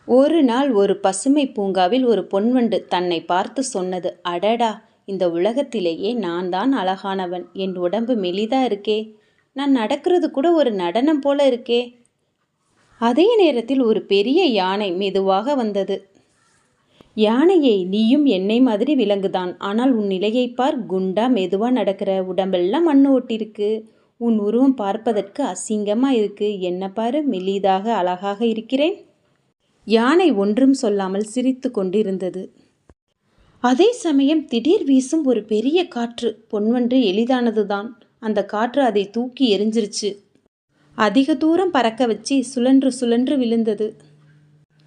ஒரு நாள் ஒரு பசுமை பூங்காவில் ஒரு பொன்வண்டு தன்னை பார்த்து சொன்னது, அடடா, இந்த உலகத்திலேயே நான் தான் அழகானவன். என் உடம்பு மெலிதா இருக்கே, நான் நடக்கிறது கூட ஒரு நடனம் போல இருக்கே. அதே நேரத்தில் ஒரு பெரிய யானை மெதுவாக வந்தது. யானையை, நீயும் என்னை மாதிரி விலங்குதான், ஆனால் உன் நிலையை பார், குண்டா மெதுவா நடக்கிற, உடம்பெல்லாம் மண்ணு ஒட்டிருக்கு. உன் உருவம் பார்ப்பதற்கு அசிங்கமா இருக்கு. என்ன பாரு, மெலிதாக அழகாக இருக்கிறேன். யானை ஒன்றும் சொல்லாமல் சிரித்து கொண்டிருந்தது. அதே சமயம் திடீர் வீசும் ஒரு பெரிய காற்று. பொன்வண்டு எளிதானதுதான். அந்த காற்று அதை தூக்கி எரிஞ்சிருச்சு. அதிக தூரம் பறக்க வச்சு சுழன்று சுழன்று விழுந்தது.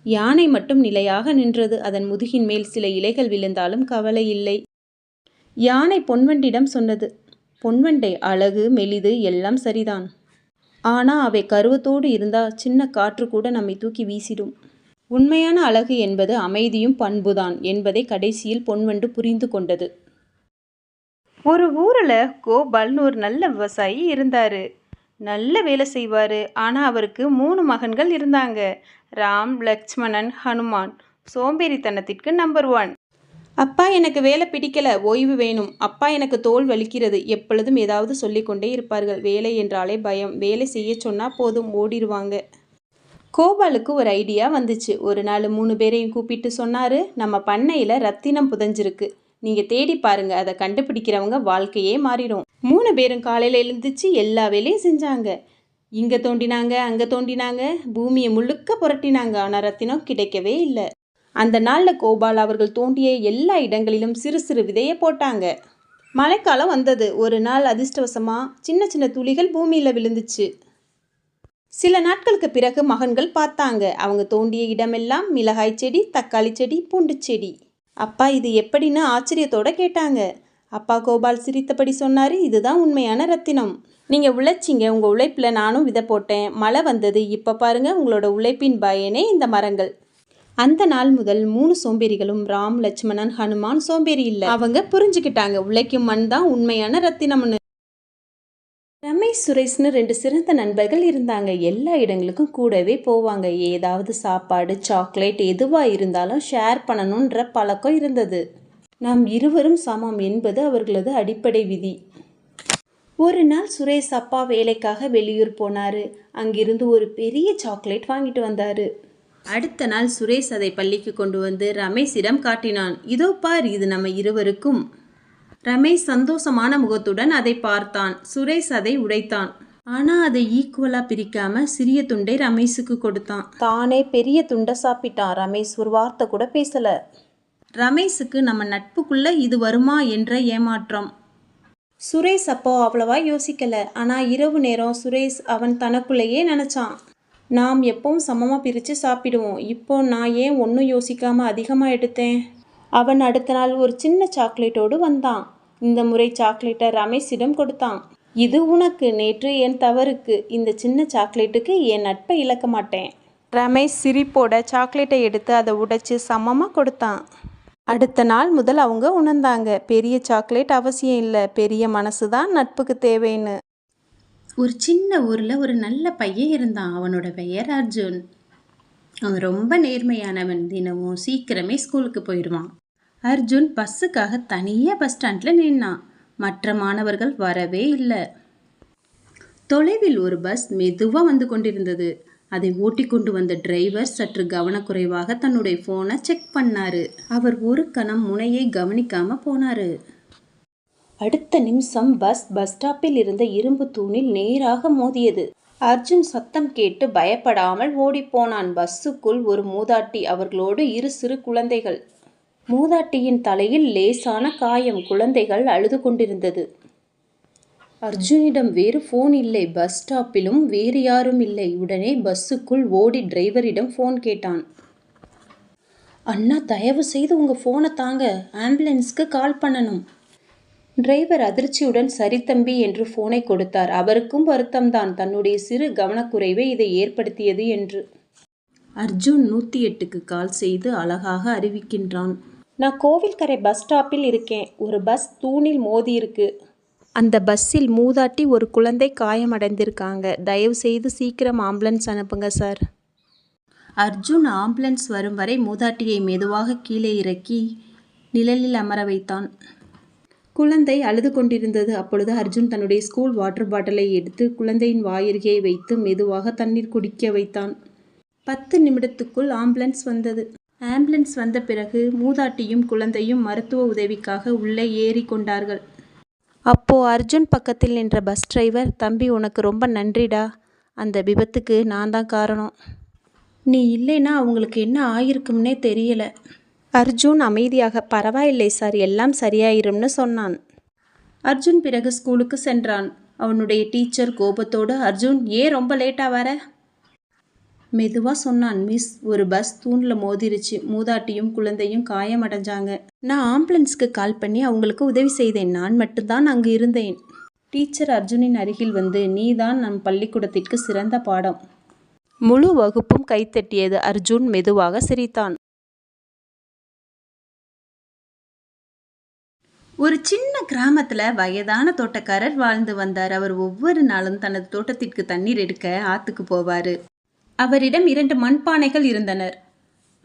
யானை மட்டும் நிலையாக நின்றது. அதன் முதுகின் மேல் சில இலைகள் விழுந்தாலும் கவலை இல்லை. யானை பொன்வண்டிடம் சொன்னது, பொன்வண்டை, அழகு மெலிது எல்லாம் சரிதான், ஆனா அவை கருவத்தோடு இருந்தா சின்ன காற்று கூட நம்மை தூக்கி வீசிடும். உண்மையான அழகு என்பது அமைதியும் பண்புதான் என்பதை கடைசியில் பொன்வண்டு புரிந்து கொண்டது. ஒரு ஊரில் கோபால்னு ஒரு நல்ல விவசாயி இருந்தார். நல்ல வேலை செய்வார். ஆனால் அவருக்கு 3 மகன்கள் இருந்தாங்க. ராம், லக்ஷ்மணன், ஹனுமான். சோம்பேறித்தனத்திற்கு நம்பர் 1. அப்பா, எனக்கு வேலை பிடிக்கல, ஓய்வு வேணும். அப்பா, எனக்கு தோல் வலிக்கிறது. எப்பொழுதும் ஏதாவது சொல்லிக்கொண்டே இருப்பார்கள். வேலை என்றாலே பயம். வேலை செய்ய சொன்னால் போதும், ஓடிடுவாங்க. கோபாலுக்கு ஒரு ஐடியா வந்துச்சு. ஒரு நாள் 3 பேரையும் கூப்பிட்டு சொன்னார், நம்ம பண்ணையில் ரத்தினம் புதஞ்சிருக்கு. நீங்கள் தேடி பாருங்க, அதை கண்டுபிடிக்கிறவங்க வாழ்க்கையே மாறிடும். 3 பேரும் காலையில் எழுந்துச்சு எல்லா வேலையும் செஞ்சாங்க. இங்கே தோண்டினாங்க, அங்கே தோண்டினாங்க, பூமியை முழுக்க புரட்டினாங்க. ஆனால் ரத்தினம் கிடைக்கவே இல்லை. அந்த நாளில் கோபால் அவர்கள் தோண்டிய எல்லா இடங்களிலும் சிறு சிறு விதையை போட்டாங்க. மழைக்காலம் வந்தது. ஒரு நாள் அதிர்ஷ்டவசமாக சின்ன சின்ன துளிகள் பூமியில் விழுந்துச்சு. சில நாட்களுக்கு பிறகு மகன்கள் பார்த்தாங்க. அவங்க தோண்டிய இடமெல்லாம் மிளகாய் செடி, தக்காளி செடி, பூண்டு செடி. அப்பா, இது எப்படின்னு ஆச்சரியத்தோட கேட்டாங்க. அப்பா கோபால் சிரித்தபடி சொன்னார், இதுதான் உண்மையான ரத்தினம். நீங்கள் உழைச்சிங்க, உங்கள் உழைப்பில் நானும் விதை போட்டேன், மழை வந்தது. இப்போ பாருங்க, உங்களோட உழைப்பின் பயனே இந்த மரங்கள். அந்த நாள் முதல் 3 சோம்பேறிகளும், ராம், லட்சுமணன், ஹனுமான் சோம்பேறி இல்லை. அவங்க புரிஞ்சுக்கிட்டாங்க, உழைக்கும் மண் தான் உண்மையான ரத்தினம்னு. ரமேஷ், சுரேஷ்னு 2 சிறந்த நண்பர்கள் இருந்தாங்க. எல்லா இடங்களுக்கும் கூடவே போவாங்க. ஏதாவது சாப்பாடு, சாக்லேட் எதுவாக இருந்தாலும் ஷேர் பண்ணணுன்ற பழக்கம் இருந்தது. நாம் இருவரும் சமம் என்பது அவர்களது அடிப்படை விதி. ஒரு நாள் சுரேஷ் அப்பா வேலைக்காக வெளியூர் போனார். அங்கிருந்து ஒரு பெரிய சாக்லேட் வாங்கிட்டு வந்தார். அடுத்த நாள் சுரேஷ் அதை பள்ளிக்கு கொண்டு வந்து ரமேஷிடம் காட்டினான். இதோ பார், இது நம்ம இருவருக்கும். ரமேஷ் சந்தோஷமான முகத்துடன் அதை பார்த்தான். சுரேஷ் அதை உடைத்தான். ஆனால் அதை ஈக்குவலாக பிரிக்காம சிறிய துண்டை ரமேஷுக்கு கொடுத்தான். தானே பெரிய துண்டை சாப்பிட்டான். ரமேஷ் ஒரு வார்த்தை கூட பேசலை. ரமேஷுக்கு நம்ம நட்புக்குள்ள இது வருமா என்ற ஏமாற்றம். சுரேஷ் அப்போ அவ்வளவா யோசிக்கலை. ஆனால் இரவு நேரம் சுரேஷ் அவன் தனக்குள்ளேயே நினச்சான், நாம் எப்பவும் சமமாக பிரித்து சாப்பிடுவோம். இப்போ நான் ஏன் ஒன்றும் யோசிக்காமல் அதிகமாக எடுத்தேன். அவன் அடுத்த நாள் ஒரு சின்ன சாக்லேட்டோடு வந்தான். இந்த முறை சாக்லேட்டை ரமேஷிடம் கொடுத்தான். இது உனக்கு, நேற்று என் தவறுக்கு. இந்த சின்ன சாக்லேட்டுக்கு என் நட்பை இழக்க மாட்டேன். ரமேஷ் சிரிப்போட சாக்லேட்டை எடுத்து அதை உடைச்சு சமமாக கொடுத்தான். அடுத்த நாள் முதல் அவங்க உணர்ந்தாங்க, பெரிய சாக்லேட் அவசியம் இல்லை, பெரிய மனசு தான் நட்புக்கு தேவைன்னு. ஒரு சின்ன ஊரில் ஒரு நல்ல பையன் இருந்தான். அவனோட பெயர் அர்ஜுன். அவன் ரொம்ப நேர்மையானவன். தினமும் சீக்கிரமே ஸ்கூலுக்கு போயிடுவான். அர்ஜுன் பஸ்ஸுக்காக தனியாக பஸ் ஸ்டாண்டில் நின்னான். மற்ற மாணவர்கள் வரவே இல்லை. தொலைவில் ஒரு பஸ் மெதுவாக வந்து கொண்டிருந்தது. அதை ஓட்டி கொண்டு வந்த டிரைவர் சற்று கவனக்குறைவாக தன்னுடைய ஃபோனை செக் பண்ணாரு. அவர் ஒரு கணம் முனையை கவனிக்காம போனாரு. அடுத்த நிமிஷம் பஸ் ஸ்டாப்பில் இருந்த இரும்பு தூணில் நேராக மோதியது. அர்ஜுன் சத்தம் கேட்டு பயப்படாமல் ஓடிப்போனான். பஸ்ஸுக்குள் ஒரு மூதாட்டி, அவர்களோடு 2 சிறு குழந்தைகள். மூதாட்டியின் தலையில் லேசான காயம். குழந்தைகள் அழுது கொண்டிருந்தது. அர்ஜுனிடம் வேறு ஃபோன் இல்லை. பஸ் ஸ்டாப்பிலும் வேறு யாரும் இல்லை. உடனே பஸ்ஸுக்குள் ஓடி டிரைவரிடம் ஃபோன் கேட்டான். அண்ணா, தயவு செய்து உங்கள் ஃபோனை தாங்க, ஆம்புலன்ஸ்க்கு கால் பண்ணணும். டிரைவர் அதிர்ச்சியுடன் சரி தம்பி என்று ஃபோனை கொடுத்தார். அவருக்கும் வருத்தம்தான், தன்னுடைய சிறு கவனக்குறைவே இதை ஏற்படுத்தியது என்று. அர்ஜுன் 108க்கு கால் செய்து அழகாக அறிவிக்கின்றான். நான் கோவில்கரை பஸ் ஸ்டாப்பில் இருக்கேன். ஒரு பஸ் தூணில் மோதி இருக்கு. அந்த பஸ்ஸில் மூதாட்டி, ஒரு குழந்தை காயமடைந்திருக்காங்க. தயவு செய்து சீக்கிரம் ஆம்புலன்ஸ் அனுப்புங்க சார். அர்ஜுன் ஆம்புலன்ஸ் வரும் வரை மூதாட்டியை மெதுவாக கீழே இறக்கி நிழலில் அமர வைத்தான். குழந்தை அழுது கொண்டிருந்தது. அப்பொழுது அர்ஜுன் தன்னுடைய ஸ்கூல் வாட்டர் பாட்டிலை எடுத்து குழந்தையின் வாயருகே வைத்து மெதுவாக தண்ணீர் குடிக்க வைத்தான். 10 நிமிடத்துக்குள் ஆம்புலன்ஸ் வந்தது. ஆம்புலன்ஸ் வந்த பிறகு மூதாட்டியும் குழந்தையும் மருத்துவ உதவிக்காக உள்ளே ஏறி கொண்டார்கள். அப்போ அர்ஜுன் பக்கத்தில் நின்ற பஸ் டிரைவர், தம்பி உனக்கு ரொம்ப நன்றிடா, அந்த விபத்துக்கு நான் தான் காரணம். நீ இல்லைன்னா அவங்களுக்கு என்ன ஆயிருக்கும்னே தெரியல. அர்ஜுன் அமைதியாக, பரவாயில்லை சார், எல்லாம் சரியாயிரும்னு சொன்னான். அர்ஜுன் பிறகு ஸ்கூலுக்கு சென்றான். அவனுடைய டீச்சர் கோபத்தோடு, அர்ஜுன் ஏன் ரொம்ப லேட்டாக வர? மெதுவாக சொன்னான். மிஸ், ஒரு பஸ் தூணில் மோதிருச்சு, மூதாட்டியும் குழந்தையும் காயமடைஞ்சாங்க. நான் ஆம்புலன்ஸ்க்கு கால் பண்ணி அவங்களுக்கு உதவி செய்தேன். நான் மட்டும்தான் அங்கு இருந்தேன். டீச்சர் அர்ஜுனின் அருகில் வந்து, நீ தான் நம் பள்ளிக்கூடத்திற்கு சிறந்த பாடம். முழு வகுப்பும் கைத்தட்டியது. அர்ஜுன் மெதுவாக சிரித்தான். ஒரு சின்ன கிராமத்தில் வயதான தோட்டக்காரர் வாழ்ந்து வந்தார். அவர் ஒவ்வொரு நாளும் தனது தோட்டத்திற்கு தண்ணீர் எடுக்க ஆற்றுக்கு போவார். அவரிடம் 2 மண்பானைகள் இருந்தனர்.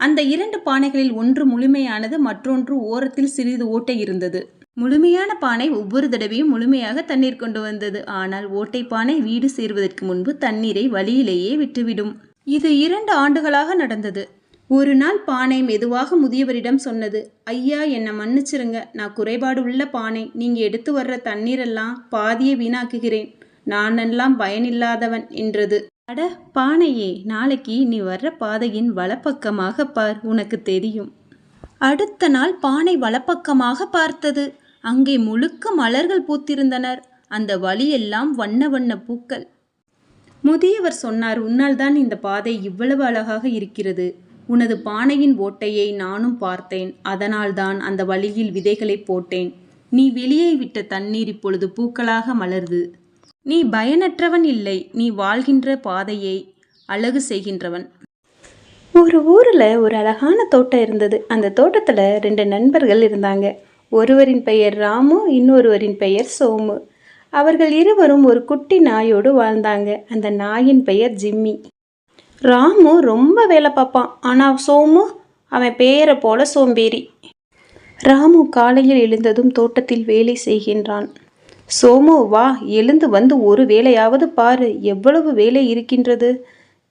அந்த 2 பானைகளில் ஒன்று முழுமையானது, மற்றொன்று ஓரத்தில் சிறிது ஓட்டை இருந்தது. முழுமையான பானை ஒவ்வொரு தடவையும் முழுமையாக தண்ணீர் கொண்டு வந்தது. ஆனால் ஓட்டை பானை வீடு சேர்வதற்கு முன்பு தண்ணீரை வழியிலேயே விட்டுவிடும். இது 2 ஆண்டுகளாக நடந்தது. ஒரு நாள் பானை மெதுவாக முதியவரிடம் சொன்னது, ஐயா, என்னை மன்னிச்சிருங்க, நான் குறைபாடு உள்ள பானை. நீங்கள் எடுத்து வர்ற தண்ணீரெல்லாம் பாதியை வீணாக்குகிறேன். நானெல்லாம் பயனில்லாதவன் என்றது. அட பானையே, நாளைக்கு நீ வர்ற பாதையின் வலப்பக்கமாக பார், உனக்கு தெரியும். அடுத்த நாள் பானை வலப்பக்கமாக பார்த்தது. அங்கே முழுக்க மலர்கள் பூத்திருந்தனர். அந்த வழியெல்லாம் வண்ண வண்ண பூக்கள். முதியவர் சொன்னார், உன்னால் தான் இந்த பாதை இவ்வளவு அழகாக இருக்கிறது. உனது பானையின் ஓட்டையை நானும் பார்த்தேன். அதனால்தான் அந்த வழியில் விதைகளை போட்டேன். நீ வெளியே விட்ட தண்ணீர் இப்பொழுது பூக்களாக மலர்து. நீ பயனற்றவன் இல்லை, நீ வாழ்கின்ற பாதையை அழகு செய்கின்றவன். ஒரு ஊரில் ஒரு அழகான தோட்டம் இருந்தது. அந்த தோட்டத்தில் 2 நண்பர்கள் இருந்தாங்க. ஒருவரின் பெயர் ராமு, இன்னொருவரின் பெயர் சோமு. அவர்கள் இருவரும் ஒரு குட்டி நாயோடு வாழ்ந்தாங்க. அந்த நாயின் பெயர் ஜிம்மி. ராமு ரொம்ப வேலை பார்ப்பான். ஆனால் சோமு, அவன் பெயரை போல சோம்பேறி. ராமு காலையில் எழுந்ததும் தோட்டத்தில் வேலை செய்கின்றான். சோமு, வா, எழுந்து வந்து ஒரு வேலையாவது பாரு, எவ்வளவு வேலை இருக்கின்றது.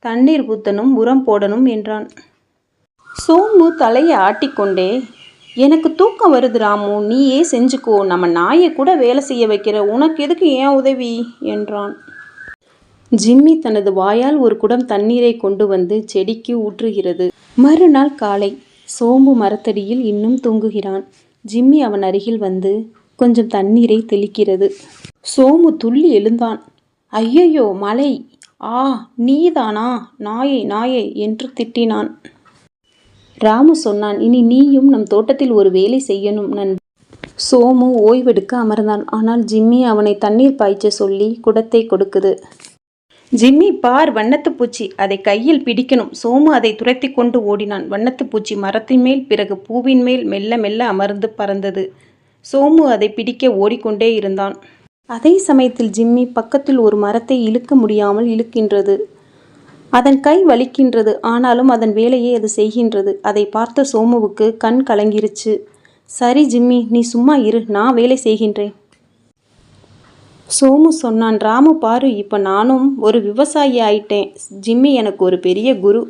தண்ணீர் ஊற்றணும், உரம் போடணும் என்றான். சோமு தலையை ஆட்டிக்கொண்டே, எனக்கு தூக்கம் வருது ராமு, நீயே செஞ்சுக்கோ, நம்ம நாயை கூட வேலை செய்ய வைக்கிற, உனக்கு எதுக்கு ஏன் உதவி என்றான். ஜிம்மி தனது வாயால் ஒரு குடம் தண்ணீரை கொண்டு வந்து செடிக்கு ஊற்றுகிறது. மறுநாள் காலை சோமு மரத்தடியில் இன்னும் தூங்குகிறான். ஜிம்மி அவன் அருகில் வந்து கொஞ்சம் தண்ணீரை தெளிக்கிறது. சோமு துள்ளி எழுந்தான். ஐயையோ, மழை! ஆ, நீதானா? நாயை நாயை என்று திட்டினான். ராமு சொன்னான், இனி நீயும் நம் தோட்டத்தில் ஒரு வேலை செய்யணும் நண்பன். சோமு ஓய்வெடுக்க அமர்ந்தான். ஆனால் ஜிம்மி அவனை தண்ணீர் பாய்ச்ச சொல்லி குடத்தை கொடுக்குது. ஜிம்மி, பார், வண்ணத்து பூச்சி, அதை கையில் பிடிக்கணும். சோமு அதை துரத்தி கொண்டு ஓடினான். வண்ணத்து பூச்சி மரத்தின் மேல், பிறகு பூவின் மேல் மெல்ல மெல்ல அமர்ந்து பறந்தது. சோமு அதை பிடிக்க ஓடிக்கொண்டே இருந்தான். அதே சமயத்தில் ஜிம்மி பக்கத்தில் ஒரு மரத்தை இழுக்க முடியாமல் இழுக்கின்றது. அதன் கை வலிக்கின்றது. ஆனாலும் அதன் வேலையை அது செய்கின்றது. அதை பார்த்த சோமுவுக்கு கண் கலங்கிருச்சு. சரி ஜிம்மி, நீ சும்மா இரு, நான் வேலை செய்கின்றேன். சோமு சொன்னான். ராமு, பாரு, இப்போ நானும் ஒரு விவசாயி ஆயிட்டேன். ஜிம்மி எனக்கு ஒரு பெரிய குரு.